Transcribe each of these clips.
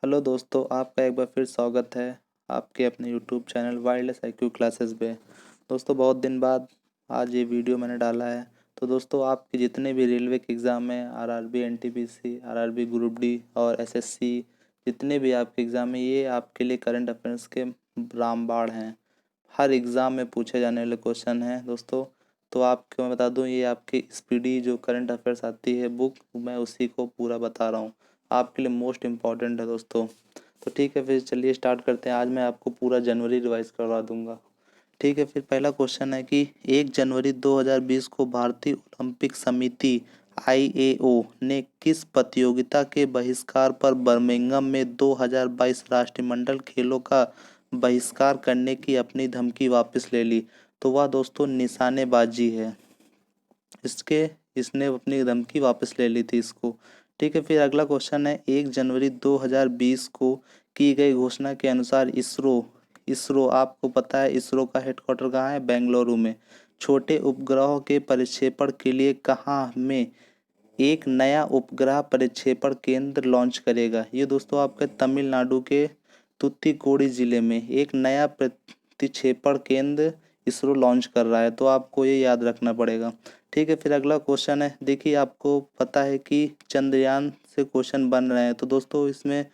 Hello दोस्तों, आपका एक बार फिर स्वागत है आपके अपने YouTube channel wireless IQ classes पे। दोस्तों, बहुत दिन बाद आज ये वीडियो मैंने डाला है। तो दोस्तों, आपके जितने भी रेलवे के एग्ज़ाम हैं, RRB, NTPC, RRB group D और एसएससी, जितने भी आपके एग्ज़ाम हैं, ये आपके लिए करंट अफेयर्स के रामबाण हैं। हर एग्ज़ाम में पूछे जाने वाले क्वेश्चन हैं दोस्तों। तो आपको मैं बता दूं, ये आपकी स्पीडी जो करंट अफेयर्स आती है बुक, मैं उसी को पूरा बता रहा हूँ। आपके लिए मोस्ट इम्पॉर्टेंट है दोस्तों। तो ठीक है, फिर चलिए स्टार्ट करते हैं। आज मैं आपको पूरा जनवरी रिवाइज करवा दूंगा। ठीक है, फिर पहला क्वेश्चन है कि 1 जनवरी 2020 को भारतीय ओलंपिक समिति आईएओ ने किस प्रतियोगिता के बहिष्कार पर बर्मिंघम में 2022 राष्ट्रमंडल खेलों का बहिष्कार करने की अपनी धमकी वापस ले ली? तो वह दोस्तों निशानेबाजी है। इसके इसने अपनी धमकी वापस ले ली थी इसको। ठीक है, फिर अगला क्वेश्चन है 1 जनवरी 2020 को की गई घोषणा के अनुसार इसरो इसरो आपको पता है इसरो का हेडक्वार्टर कहाँ है? बेंगलुरु में। छोटे उपग्रहों के प्रक्षेपण के लिए कहाँ में एक नया उपग्रह प्रक्षेपण केंद्र लॉन्च करेगा? ये दोस्तों आपके तमिलनाडु के तूतीकोड़ी जिले में एक नया प्रक्षेपण केंद्र इसरो लॉन्च कर रहा है। तो आपको ये याद रखना पड़ेगा। ठीक है, फिर अगला क्वेश्चन है। देखिए, आपको पता है कि चंद्रयान से क्वेश्चन बन रहे हैं। तो दोस्तों, इसमें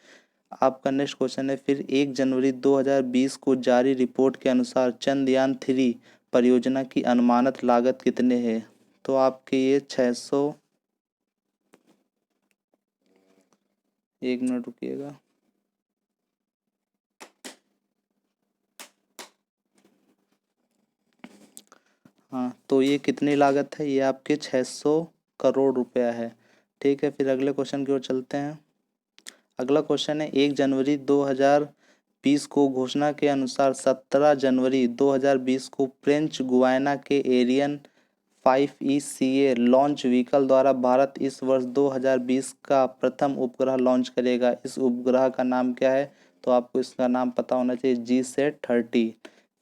आपका नेक्स्ट क्वेश्चन है फिर 1 जनवरी 2020 को जारी रिपोर्ट के अनुसार चंद्रयान 3 परियोजना की अनुमानित लागत कितने है? तो आपके ये 600, एक मिनट रुकिएगा। हाँ, तो ये कितनी लागत है? ये आपके 600 करोड़ रुपया है। ठीक है, फिर अगले क्वेश्चन की ओर चलते हैं। अगला क्वेश्चन है 1 जनवरी 2020 को घोषणा के अनुसार 17 जनवरी 2020 को फ्रेंच गुयाना के एरियन 5 लॉन्च व्हीकल द्वारा भारत इस वर्ष 2020 का प्रथम उपग्रह लॉन्च करेगा। इस उपग्रह का नाम क्या है? तो आपको इसका नाम पता होना चाहिए, GSAT-30।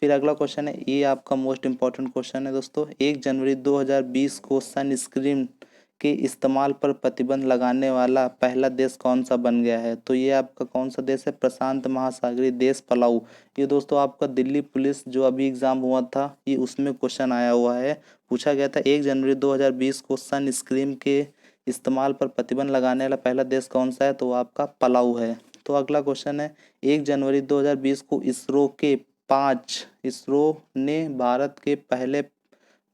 फिर अगला क्वेश्चन है, ये आपका मोस्ट इंपॉर्टेंट क्वेश्चन है दोस्तों। 1 जनवरी 2020 को सनस्क्रीन के इस्तेमाल पर प्रतिबंध लगाने वाला पहला देश कौन सा बन गया है? तो ये आपका कौन सा देश है? प्रशांत महासागरीय देश पलाऊ। ये दोस्तों आपका दिल्ली पुलिस जो अभी एग्जाम हुआ था, ये उसमें क्वेश्चन आया हुआ है। पूछा गया था 1 जनवरी 2020 को सनस्क्रीन के इस्तेमाल पर प्रतिबंध लगाने वाला पहला देश कौन सा है? तो वो आपका पलाऊ है। तो अगला क्वेश्चन है 1 जनवरी 2020 को इसरो ने भारत के पहले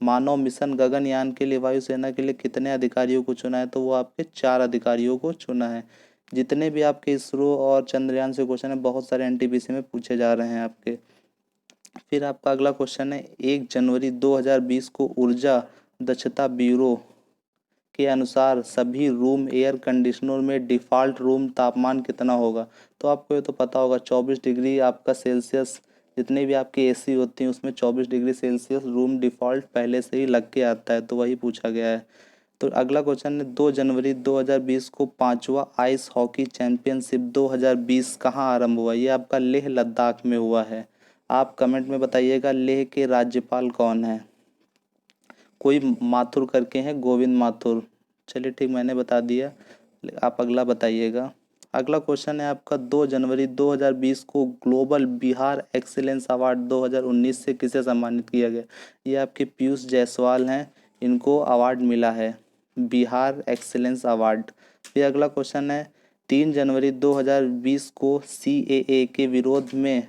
मानव मिशन गगनयान के लिए वायुसेना के लिए कितने अधिकारियों को चुना है? तो वो आपके 4 अधिकारियों को चुना है। जितने भी आपके इसरो और चंद्रयान से क्वेश्चन है, बहुत सारे एनटीपीसी में पूछे जा रहे हैं आपके। फिर आपका अगला क्वेश्चन है 1 जनवरी 2020 को ऊर्जा दक्षता ब्यूरो के अनुसार सभी रूम एयर कंडीशनर में डिफ़ॉल्ट रूम तापमान कितना होगा? तो आपको ये तो पता होगा, 24 डिग्री आपका सेल्सियस। जितने भी आपकी एसी होती हैं उसमें 24 डिग्री सेल्सियस रूम डिफ़ॉल्ट पहले से ही लग के आता है। तो वही पूछा गया है। तो अगला क्वेश्चन है 2 जनवरी 2020 को 5वां आइस हॉकी चैंपियनशिप 2020 कहाँ आरंभ हुआ? ये आपका लेह लद्दाख में हुआ है। आप कमेंट में बताइएगा लेह के राज्यपाल कौन है? कोई माथुर करके हैं, गोविंद माथुर। चलिए ठीक, मैंने बता दिया। आप अगला बताइएगा। अगला क्वेश्चन है आपका 2 जनवरी 2020 को ग्लोबल बिहार एक्सीलेंस अवार्ड 2019 से किसे सम्मानित किया गया? ये आपके पीयूष जायसवाल हैं, इनको अवार्ड मिला है बिहार एक्सीलेंस अवार्ड। फिर अगला क्वेश्चन है 3 जनवरी 2020 को CAA के विरोध में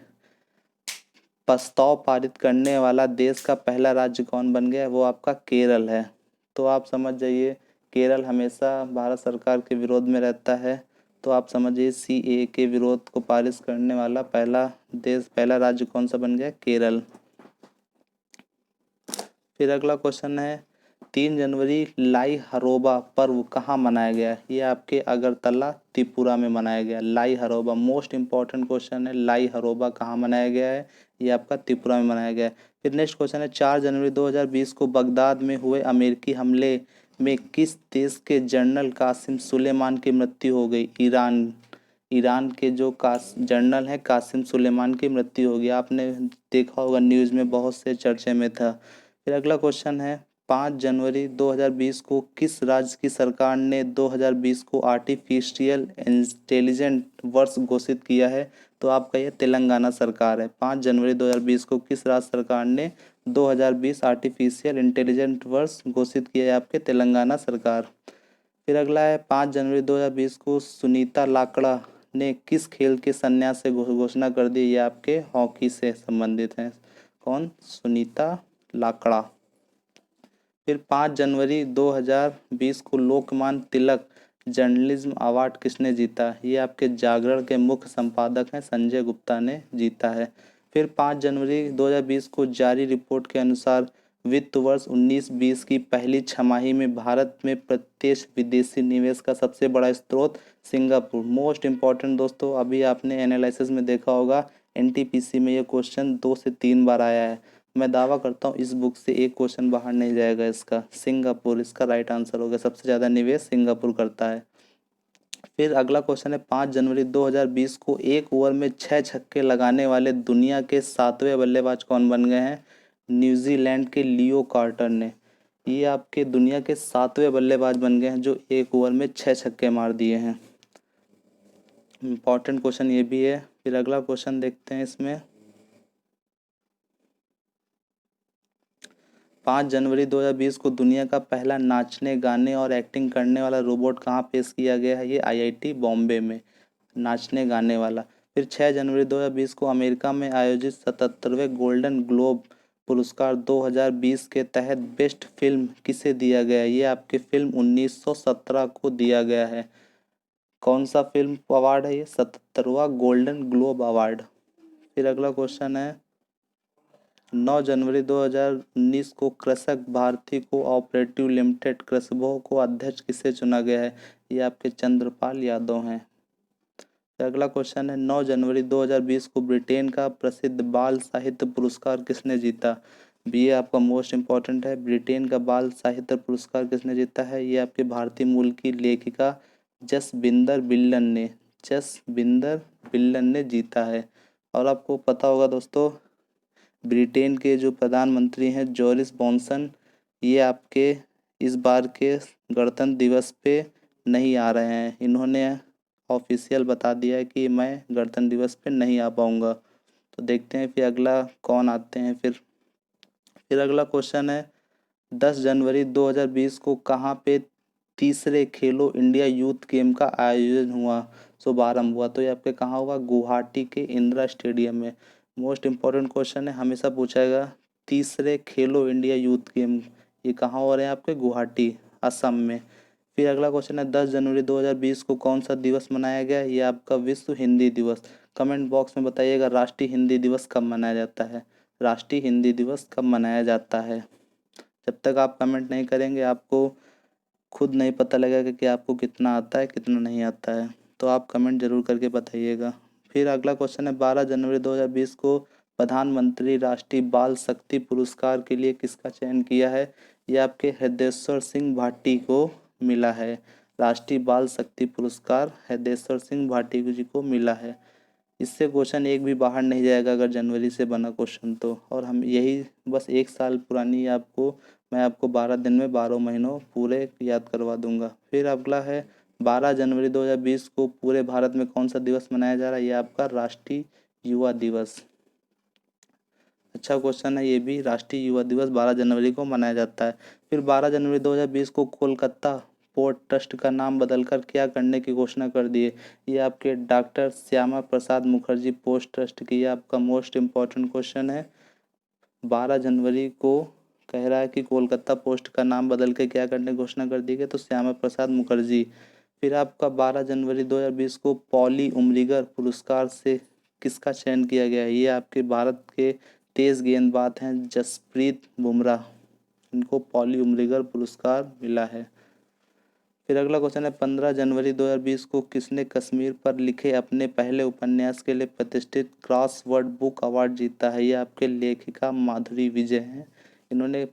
प्रस्ताव पारित करने वाला देश का पहला राज्य कौन बन गया? वो आपका केरल है। तो आप समझ जाइए, केरल हमेशा भारत सरकार के विरोध में रहता है। तो आप समझिए CAA के विरोध को पारित करने वाला पहला राज्य कौन सा बन गया? केरल। फिर अगला क्वेश्चन है 3 जनवरी लाई हरोबा पर्व कहाँ मनाया गया? ये आपके अगरतला त्रिपुरा में मनाया गया। लाई हरोबा मोस्ट इंपॉर्टेंट क्वेश्चन है। लाई हरोबा कहाँ मनाया गया है? ये आपका त्रिपुरा में मनाया गया है। फिर नेक्स्ट क्वेश्चन है 4 जनवरी 2020 को बगदाद में हुए अमेरिकी हमले में किस देश के जनरल कासिम सुलेमान की मृत्यु हो गई? ईरान के जो जनरल है कासिम सुलेमान की मृत्यु हो गई। आपने देखा होगा न्यूज़ में बहुत से चर्चे में था। फिर अगला क्वेश्चन है 5 जनवरी 2020 को किस राज्य की सरकार ने 2020 को आर्टिफिशियल इंटेलिजेंट वर्ष घोषित किया है? तो आपका ये तेलंगाना सरकार है। 5 जनवरी 2020 को किस राज्य सरकार ने 2020 आर्टिफिशियल इंटेलिजेंट वर्ष घोषित किया है? आपके तेलंगाना सरकार। फिर अगला है 5 जनवरी 2020 को सुनीता लाकड़ा ने किस खेल के संन्यास से घोषणा कर दी? ये आपके हॉकी से संबंधित हैं। कौन? सुनीता लाकड़ा। फिर 5 जनवरी 2020 को लोकमान्य तिलक जर्नलिज्म अवार्ड किसने जीता? ये आपके जागरण के मुख्य संपादक हैं संजय गुप्ता ने जीता है। फिर 5 जनवरी 2020 को जारी रिपोर्ट के अनुसार वित्त वर्ष 19-20 की पहली छमाही में भारत में प्रत्यक्ष विदेशी निवेश का सबसे बड़ा स्रोत सिंगापुर। मोस्ट इम्पॉर्टेंट दोस्तों, अभी आपने एनालिसिस में देखा होगा एनटीपीसी में ये क्वेश्चन 2 से 3 बार आया है। मैं दावा करता हूँ इस बुक से एक क्वेश्चन बाहर नहीं जाएगा इसका। सिंगापुर इसका राइट आंसर होगा। सबसे ज़्यादा निवेश सिंगापुर करता है। फिर अगला क्वेश्चन है 5 जनवरी 2020 को एक ओवर में 6 छक्के लगाने वाले दुनिया के 7वें बल्लेबाज कौन बन गए हैं? न्यूजीलैंड के लियो कार्टर ने। ये आपके दुनिया के 7वें बल्लेबाज बन गए हैं जो एक ओवर में 6 छक्के मार दिए हैं। इम्पॉर्टेंट क्वेश्चन ये भी है। फिर अगला क्वेश्चन देखते हैं इसमें। 5 जनवरी 2020 को दुनिया का पहला नाचने गाने और एक्टिंग करने वाला रोबोट कहाँ पेश किया गया है? ये आईआईटी बॉम्बे में नाचने गाने वाला। फिर 6 जनवरी 2020 को अमेरिका में आयोजित 77वें गोल्डन ग्लोब पुरस्कार 2020 के तहत बेस्ट फिल्म किसे दिया गया? ये आपके फिल्म 1917 को दिया गया है। कौन सा फिल्म अवार्ड है ये? 77वां गोल्डन ग्लोब अवार्ड। फिर अगला क्वेश्चन है 9 जनवरी 2019 को कृषक भारती को ऑपरेटिव लिमिटेड कृषभो को अध्यक्ष किसे चुना गया है? ये आपके चंद्रपाल यादव हैं। अगला क्वेश्चन है 9 जनवरी 2020 को ब्रिटेन का प्रसिद्ध बाल साहित्य पुरस्कार किसने जीता? ये आपका मोस्ट इम्पॉर्टेंट है। ब्रिटेन का बाल साहित्य पुरस्कार किसने जीता है? ये आपके भारतीय मूल की लेखिका जसबिंदर बिल्लन ने जीता है। और आपको पता होगा दोस्तों ब्रिटेन के जो प्रधानमंत्री हैं जोरिस जॉनसन, ये आपके इस बार के गणतंत्र दिवस पे नहीं आ रहे हैं। इन्होंने ऑफिशियल बता दिया है कि मैं गणतंत्र दिवस पे नहीं आ पाऊँगा। तो देखते हैं फिर अगला कौन आते हैं। फिर अगला क्वेश्चन है 10 जनवरी 2020 को कहाँ पे तीसरे खेलो इंडिया यूथ गेम का आयोजन हुआ, शुभारंभ हुआ? तो ये आपके कहाँ हुआ? गुवाहाटी के इंदिरा स्टेडियम में। मोस्ट इम्पॉर्टेंट क्वेश्चन है, हमेशा पूछाएगा तीसरे खेलो इंडिया यूथ गेम ये कहाँ हो रहे हैं? आपके गुवाहाटी असम में। फिर अगला क्वेश्चन है 10 जनवरी 2020 को कौन सा दिवस मनाया गया? ये आपका विश्व हिंदी दिवस। कमेंट बॉक्स में बताइएगा राष्ट्रीय हिंदी दिवस कब मनाया जाता है? राष्ट्रीय हिंदी दिवस कब मनाया जाता है? जब तक आप कमेंट नहीं करेंगे आपको खुद नहीं पता लगेगा कि आपको कितना आता है कितना नहीं आता है। तो आप कमेंट जरूर करके बताइएगा। फिर अगला क्वेश्चन है 12 जनवरी 2020 को प्रधानमंत्री राष्ट्रीय बाल शक्ति पुरस्कार के लिए किसका चयन किया है? ये आपके हृदयेश्वर सिंह भाटी को मिला है। राष्ट्रीय बाल शक्ति पुरस्कार हृदयेश्वर सिंह भाटी जी को मिला है। इससे क्वेश्चन एक भी बाहर नहीं जाएगा अगर जनवरी से बना क्वेश्चन तो। और हम यही बस एक साल पुरानी मैं आपको 12 दिन में 12 महीनों पूरे याद करवा दूंगा। फिर अगला है 12 जनवरी 2020 को पूरे भारत में कौन सा दिवस मनाया जा रहा है? ये आपका राष्ट्रीय युवा दिवस। अच्छा क्वेश्चन है ये भी। राष्ट्रीय युवा दिवस 12 जनवरी को मनाया जाता है। फिर 12 जनवरी 2020 को कोलकाता पोर्ट ट्रस्ट का नाम बदलकर क्या करने की घोषणा कर दी है? ये आपके doctor Shyama Prasad Mukherjee port trust की। आपका मोस्ट इम्पॉर्टेंट क्वेश्चन है। 12 जनवरी को कह रहा है कि कोलकाता पोस्ट का नाम बदल के क्या करने की घोषणा कर दी गई? तो श्यामा प्रसाद मुखर्जी। फिर आपका 12 जनवरी 2020 को पॉली उमरिगर पुरस्कार से किसका चयन किया गया है? ये आपके भारत के तेज गेंदबाज हैं जसप्रीत बुमराह। इनको पॉली उमरिगर पुरस्कार मिला है। फिर अगला क्वेश्चन है 15 जनवरी 2020 को किसने कश्मीर पर लिखे अपने पहले उपन्यास के लिए प्रतिष्ठित क्रॉसवर्ड बुक अवार्ड जीता है? ये आपके लेखिका माधुरी विजय हैं। इन्होंने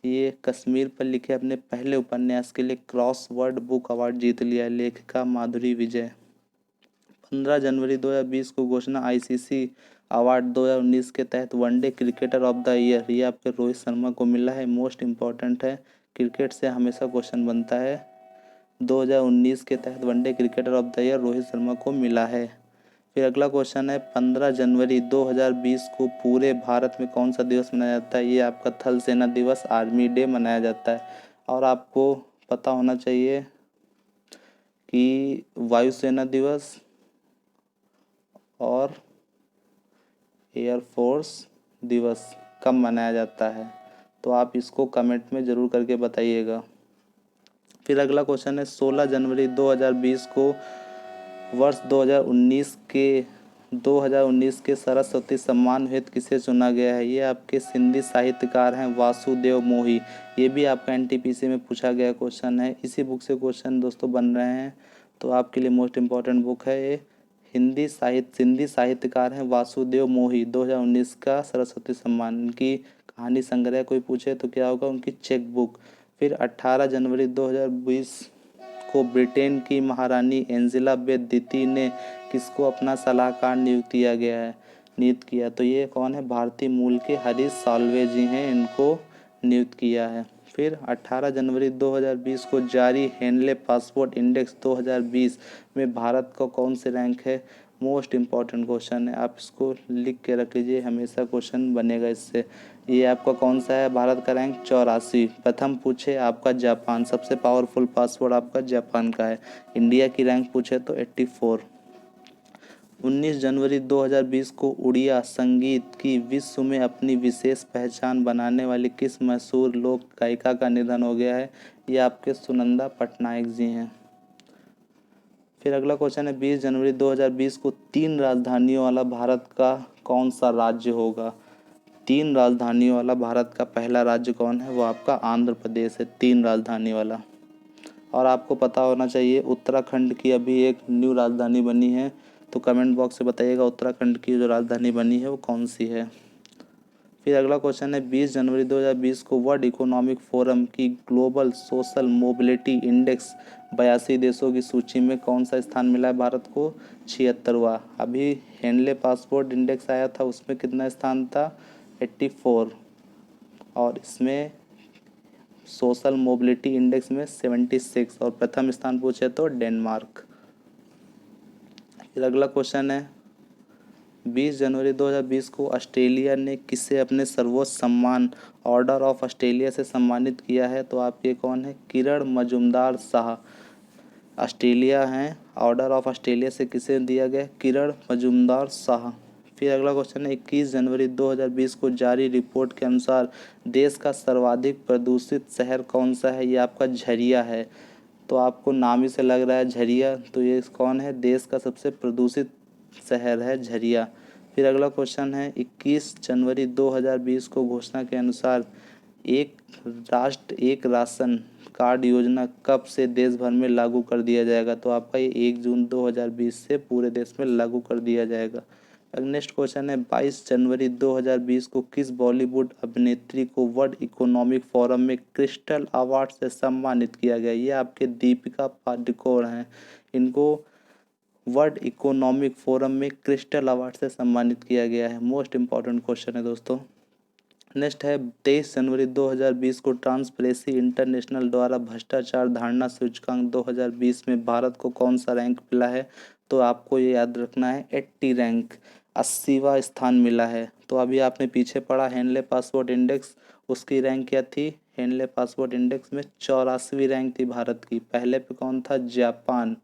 ये कश्मीर पर लिखे अपने पहले उपन्यास के लिए क्रॉसवर्ड बुक अवार्ड जीत लिया है, लेखिका माधुरी विजय। 15 जनवरी 2020 को घोषणा आईसीसी अवार्ड 2019 के तहत one day cricketer of the year, ये आपके रोहित शर्मा को मिला है। मोस्ट इम्पॉर्टेंट है, क्रिकेट से हमेशा क्वेश्चन बनता है। 2019 के तहत one day cricketer of the year Rohit Sharma को मिला है। फिर अगला क्वेश्चन है 15 जनवरी 2020 को पूरे भारत में कौन सा दिवस मनाया जाता है? ये आपका थल सेना दिवस, आर्मी डे मनाया जाता है। और आपको पता होना चाहिए कि वायुसेना दिवस और एयरफोर्स दिवस कब मनाया जाता है, तो आप इसको कमेंट में ज़रूर करके बताइएगा। फिर अगला क्वेश्चन है 16 जनवरी 2020 को वर्ष 2019 के सरस्वती सम्मान हेतु किसे चुना गया है? ये आपके सिंधी साहित्यकार हैं वासुदेव मोही। ये भी आपका एनटीपीसी में पूछा गया क्वेश्चन है। इसी बुक से क्वेश्चन दोस्तों बन रहे हैं, तो आपके लिए मोस्ट इम्पॉर्टेंट बुक है ये। सिंधी साहित्यकार हैं वासुदेव मोही। 2019 का सरस्वती सम्मान, उनकी कहानी संग्रह कोई पूछे तो क्या होगा? उनकी चेक बुक। फिर 18 जनवरी 2020 को ब्रिटेन की महारानी एंजेलाबेथ द्वितीय ने किसको अपना सलाहकार नियुक्त किया? तो ये कौन है? भारतीय मूल के हरीश साल्वे जी हैं, इनको नियुक्त किया है। फिर 18 जनवरी 2020 को जारी हेनले पासपोर्ट इंडेक्स 2020 में भारत का कौन से रैंक है? मोस्ट इम्पॉर्टेंट क्वेश्चन है, आप इसको लिख के रख लीजिए, हमेशा क्वेश्चन बनेगा इससे। ये आपका कौन सा है? भारत का रैंक 84। प्रथम पूछे आपका जापान, सबसे पावरफुल पासपोर्ट आपका जापान का है। इंडिया की रैंक पूछे तो 84। 19 जनवरी 2020 को उड़िया संगीत की विश्व में अपनी विशेष पहचान बनाने वाली किस मशहूर लोक गायिका का निधन हो गया है? ये आपके सुनंदा पटनायक जी हैं। फिर अगला क्वेश्चन है 20 जनवरी 2020 को 3 राजधानियों वाला भारत का कौन सा राज्य होगा? 3 राजधानियों वाला भारत का पहला राज्य कौन है? वो आपका आंध्र प्रदेश है, 3 राजधानी वाला। और आपको पता होना चाहिए उत्तराखंड की अभी एक न्यू राजधानी बनी है, तो कमेंट बॉक्स से बताइएगा उत्तराखंड की जो राजधानी बनी है वो कौन सी है। फिर अगला क्वेश्चन है 20 जनवरी 2020 को वर्ल्ड इकोनॉमिक फोरम की ग्लोबल सोशल मोबिलिटी इंडेक्स 82 देशों की सूची में कौन सा स्थान मिला है भारत को? 76वां। अभी हेनले पासपोर्ट इंडेक्स आया था, उसमें कितना स्थान था? 84। और इसमें सोशल मोबिलिटी इंडेक्स में 76, और प्रथम स्थान पूछे तो डेनमार्क। फिर अगला क्वेश्चन है 20 जनवरी 2020 को ऑस्ट्रेलिया ने किसे अपने सर्वोच्च सम्मान ऑर्डर ऑफ ऑस्ट्रेलिया से सम्मानित किया है? तो आपके कौन है? किरण मजुमदार शाह ऑस्ट्रेलिया हैं। ऑर्डर ऑफ ऑस्ट्रेलिया से किसे दिया गया? किरण मजुमदार शाह। फिर अगला क्वेश्चन है 21 जनवरी 2020 को जारी रिपोर्ट के अनुसार देश का सर्वाधिक प्रदूषित शहर कौन सा है? ये आपका झरिया है। तो आपको नाम ही से लग रहा है झरिया, तो ये कौन है? देश का सबसे प्रदूषित शहर है झरिया। फिर अगला क्वेश्चन है 21 जनवरी 2020 को घोषणा के अनुसार एक राष्ट्र एक राशन कार्ड योजना कब से देश भर में लागू कर दिया जाएगा? तो आपका ये 1 जून 2020 से पूरे देश में लागू कर दिया जाएगा। नेक्स्ट क्वेश्चन है 22 जनवरी 2020 को किस बॉलीवुड अभिनेत्री को वर्ल्ड इकोनॉमिक फोरम में क्रिस्टल अवार्ड से सम्मानित किया गया? ये आपके दीपिका पादुकोण हैं, इनको वर्ल्ड इकोनॉमिक फोरम में क्रिस्टल अवार्ड से सम्मानित किया गया है। मोस्ट इम्पॉर्टेंट क्वेश्चन है दोस्तों। नेक्स्ट है 23 जनवरी 2020 को ट्रांसपेरेंसी इंटरनेशनल द्वारा भ्रष्टाचार धारणा सूचकांक 2020 में भारत को कौन सा रैंक मिला है? तो आपको ये याद रखना है 80 रैंक, 80वां स्थान मिला है। तो अभी आपने पीछे पढ़ा हेनले पासपोर्ट इंडेक्स, उसकी रैंक क्या थी? हेनले पासपोर्ट इंडेक्स में 84वीं रैंक थी भारत की। पहले पे कौन था? जापान।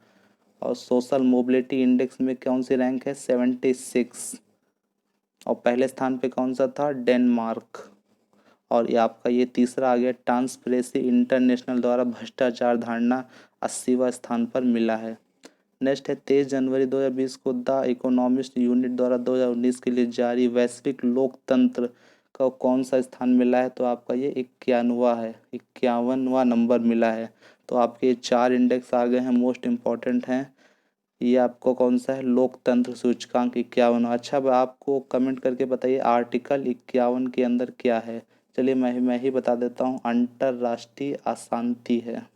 और सोशल मोबिलिटी इंडेक्स में कौन सी रैंक है? 76। और पहले स्थान पे कौन सा था? डेनमार्क। और ये आपका ये तीसरा आ गया ट्रांसपेरेंसी इंटरनेशनल द्वारा भ्रष्टाचार धारणा 80वां स्थान पर मिला है। नेक्स्ट है 23 जनवरी 2020 को द इकोनॉमिस्ट यूनिट द्वारा 2019 के लिए जारी वैश्विक लोकतंत्र का कौन सा स्थान मिला है? तो आपका ये 51वां है, 51वां नंबर मिला है। तो आपके 4 इंडेक्स आ गए हैं, मोस्ट इम्पॉर्टेंट हैं। ये आपको कौन सा है? लोकतंत्र सूचकांक 51। अच्छा, अब आपको कमेंट करके बताइए आर्टिकल 51 के अंदर क्या है। चलिए मैं ही बता देता हूँ, अंतर्राष्ट्रीय अशांति है।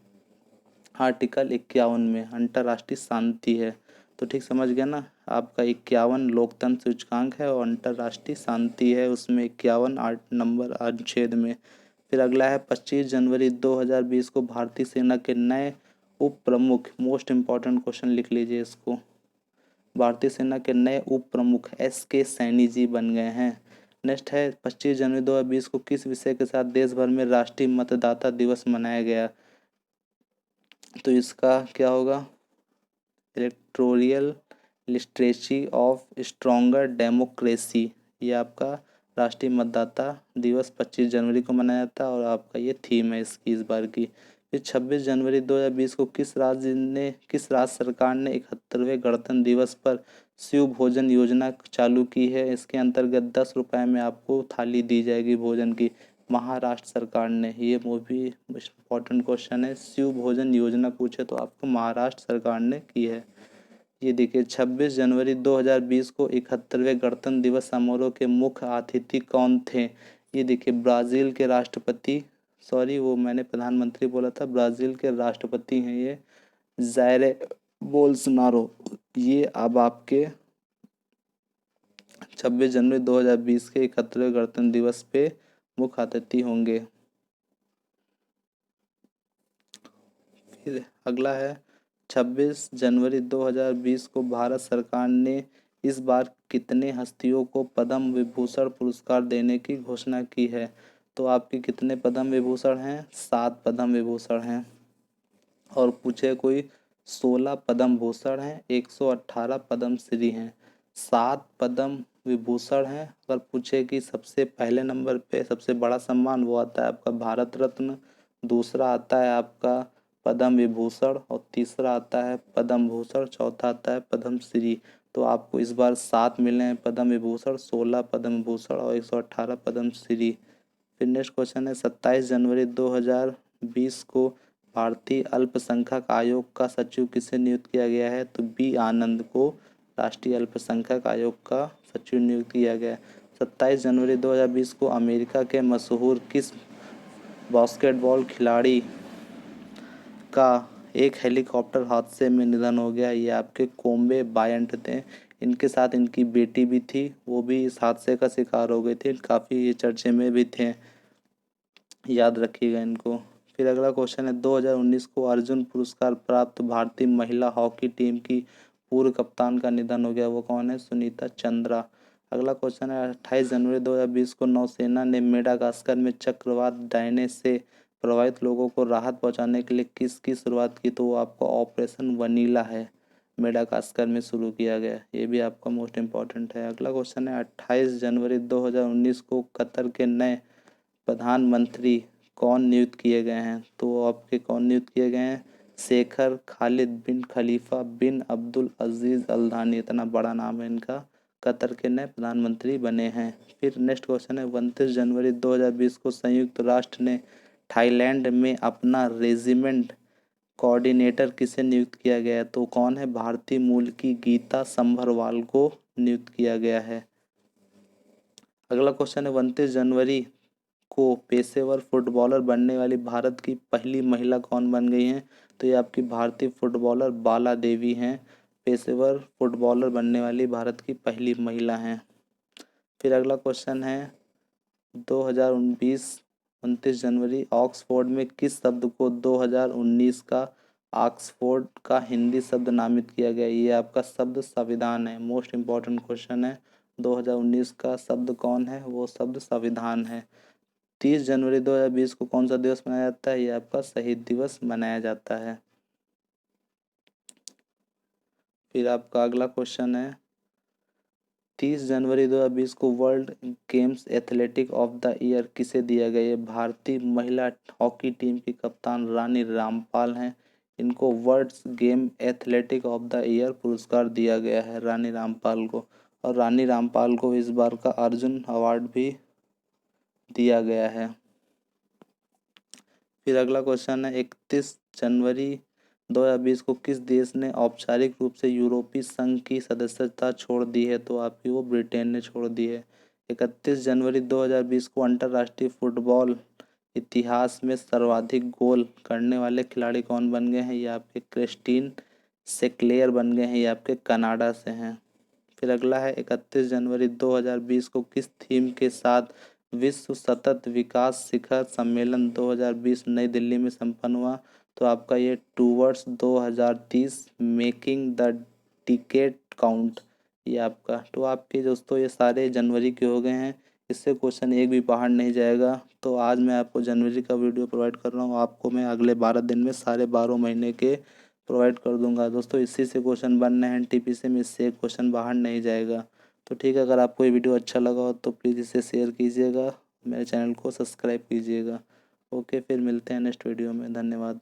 आर्टिकल 51 में अंतर्राष्ट्रीय शांति है। तो ठीक समझ गया ना। आपका 51 लोकतंत्र सूचकांक है और अंतर्राष्ट्रीय शांति है, उसमें 51 8 नंबर अनुच्छेद में। फिर अगला है 25 जनवरी 2020 को भारतीय सेना के नए उप प्रमुख, मोस्ट इम्पॉर्टेंट क्वेश्चन लिख लीजिए इसको, भारतीय सेना के नए उप प्रमुख SK सैनी जी बन गए हैं। नेक्स्ट है 25 जनवरी 2020 को किस विषय के साथ देश भर में राष्ट्रीय मतदाता दिवस मनाया गया? तो इसका क्या होगा? Electoral literacy of stronger democracy, ये आपका राष्ट्रीय मतदाता दिवस 25 जनवरी को मनाया जाता है और आपका ये थीम है इसकी इस बार की। फिर 26 जनवरी 2020 को किस राज्य सरकार ने 71वें गणतंत्र दिवस पर शिव भोजन योजना चालू की है? इसके अंतर्गत 10 रुपये में आपको थाली दी जाएगी भोजन की। महाराष्ट्र सरकार ने, ये वो भी इम्पोर्टेंट क्वेश्चन है, शिव भोजन योजना पूछे तो आपको महाराष्ट्र सरकार ने की है। ये देखिए 26 जनवरी 2020 को 71वें गणतंत्र दिवस समारोह के मुख्य अतिथि कौन थे? ये देखिए ब्राज़ील के राष्ट्रपति, सॉरी वो मैंने प्रधानमंत्री बोला था, ब्राज़ील के राष्ट्रपति हैं ये जायरे बोल्सोनारो। ये अब आपके 26 जनवरी 2020 के 71वें गणतंत्र दिवस पे मुख्य अतिथि होंगे। फिर अगला है 26 जनवरी 2020 को भारत सरकार ने इस बार कितने हस्तियों को पद्म विभूषण पुरस्कार देने की घोषणा की है? तो आपके कितने पद्म विभूषण हैं? 7 पद्म विभूषण हैं। और पूछे कोई 16 पद्म भूषण हैं, 118 पद्म श्री हैं, 7 पद्म विभूषण हैं। अगर पूछे कि सबसे पहले नंबर पे सबसे बड़ा सम्मान वो आता है आपका भारत रत्न, दूसरा आता है आपका पद्म विभूषण और तीसरा आता है पद्म भूषण, चौथा आता है पद्म श्री। तो आपको इस बार 7 मिले हैं पद्म विभूषण, 16 पद्म भूषण और 118 पद्म श्री। फिर नेक्स्ट क्वेश्चन है 27 जनवरी 2020 को भारतीय अल्पसंख्यक आयोग का सचिव किसे नियुक्त किया गया है? तो B आनंद को राष्ट्रीय अल्पसंख्यक आयोग का सचिव नियुक्त किया गया है। 27 जनवरी 2020 को अमेरिका के मशहूर किस बास्केटबॉल खिलाड़ी का एक हेलीकॉप्टर हादसे में निधन हो गया? ये आपके कोम्बे बायंट थे। इनके साथ इनकी बेटी भी थी, वो भी इस हादसे का शिकार हो गई थी, काफ़ी ये चर्चे में भी थे, याद रखिएगा इनको। फिर अगला क्वेश्चन है 2019 को अर्जुन पुरस्कार प्राप्त भारतीय महिला हॉकी टीम की पूर्व कप्तान का निधन हो गया, वो कौन है? सुनीता चंद्रा। अगला क्वेश्चन है 28 जनवरी 2020 को नौसेना ने मेडागास्कर में चक्रवात डायने से प्रभावित लोगों को राहत पहुंचाने के लिए किसकी शुरुआत की? तो वो आपका ऑपरेशन वनीला है, मेडागास्कर में शुरू किया गया। ये भी आपका मोस्ट इम्पॉर्टेंट है। अगला क्वेश्चन है 28 जनवरी 2019 को कतर के नए प्रधानमंत्री कौन नियुक्त किए गए हैं? तो आपके कौन नियुक्त किए गए हैं? शेखर खालिद बिन खलीफा बिन अब्दुल अजीज अल थानी, इतना बड़ा नाम है इनका, कतर के नए प्रधानमंत्री बने हैं। फिर नेक्स्ट क्वेश्चन है 29 जनवरी 2020 को संयुक्त राष्ट्र ने थाईलैंड में अपना रेजिमेंट कोऑर्डिनेटर किसे नियुक्त किया गया है? तो कौन है? भारतीय मूल की गीता संभरवाल को नियुक्त किया गया है। अगला क्वेश्चन है 29 जनवरी को पेशेवर फुटबॉलर बनने वाली भारत की पहली महिला कौन बन गई हैं? तो ये आपकी भारतीय फुटबॉलर बाला देवी हैं, पेशेवर फुटबॉलर बनने वाली भारत की पहली महिला हैं। फिर अगला क्वेश्चन है 2019 29 जनवरी ऑक्सफोर्ड में किस शब्द को 2019 का ऑक्सफोर्ड का हिंदी शब्द नामित किया गया? ये आपका शब्द संविधान है, मोस्ट इम्पॉर्टेंट क्वेश्चन है। 2019 का शब्द कौन है? वो शब्द संविधान है। 30 जनवरी 2020 को कौन सा दिवस मनाया जाता है? ये आपका शहीद दिवस मनाया जाता है। फिर आपका अगला क्वेश्चन है 30 जनवरी 2020 को world games athletic of the year किसे दिया गया? ये भारतीय महिला हॉकी टीम की कप्तान रानी रामपाल हैं, इनको world game athletic of the year पुरस्कार दिया गया है रानी रामपाल को। और रानी रामपाल को इस बार का अर्जुन अवार्ड भी दिया गया है। फिर अगला क्वेश्चन है 31 जनवरी 2020 को किस देश ने औपचारिक रूप से यूरोपीय संघ की सदस्यता छोड़ दी है? तो आपकी वो ब्रिटेन ने छोड़ दी है। 31 जनवरी 2020 को अंतर्राष्ट्रीय फुटबॉल इतिहास में सर्वाधिक गोल करने वाले खिलाड़ी कौन बन गए हैं? ये आपके क्रिस्टीन सेक्लेयर बन गए हैं, ये आपके कनाडा से हैं। फिर अगला है 31 जनवरी 2020 को किस थीम के साथ विश्व सतत विकास शिखर सम्मेलन 2020 नई दिल्ली में संपन्न हुआ? तो आपका ये towards 2030 making the ticket count, ये आपका। तो आपके दोस्तों ये सारे जनवरी के हो गए हैं, इससे क्वेश्चन एक भी बाहर नहीं जाएगा। तो आज मैं आपको जनवरी का वीडियो प्रोवाइड कर रहा हूँ, आपको मैं अगले 12 दिन में सारे 12 महीने के प्रोवाइड कर दूंगा दोस्तों। इसी से क्वेश्चन बनने हैं एनटीपीसी में, इससे क्वेश्चन बाहर नहीं जाएगा। तो ठीक है, अगर आपको ये वीडियो अच्छा लगा हो तो प्लीज़ इसे शेयर कीजिएगा, मेरे चैनल को सब्सक्राइब कीजिएगा। ओके, फिर मिलते हैं नेक्स्ट वीडियो में। धन्यवाद।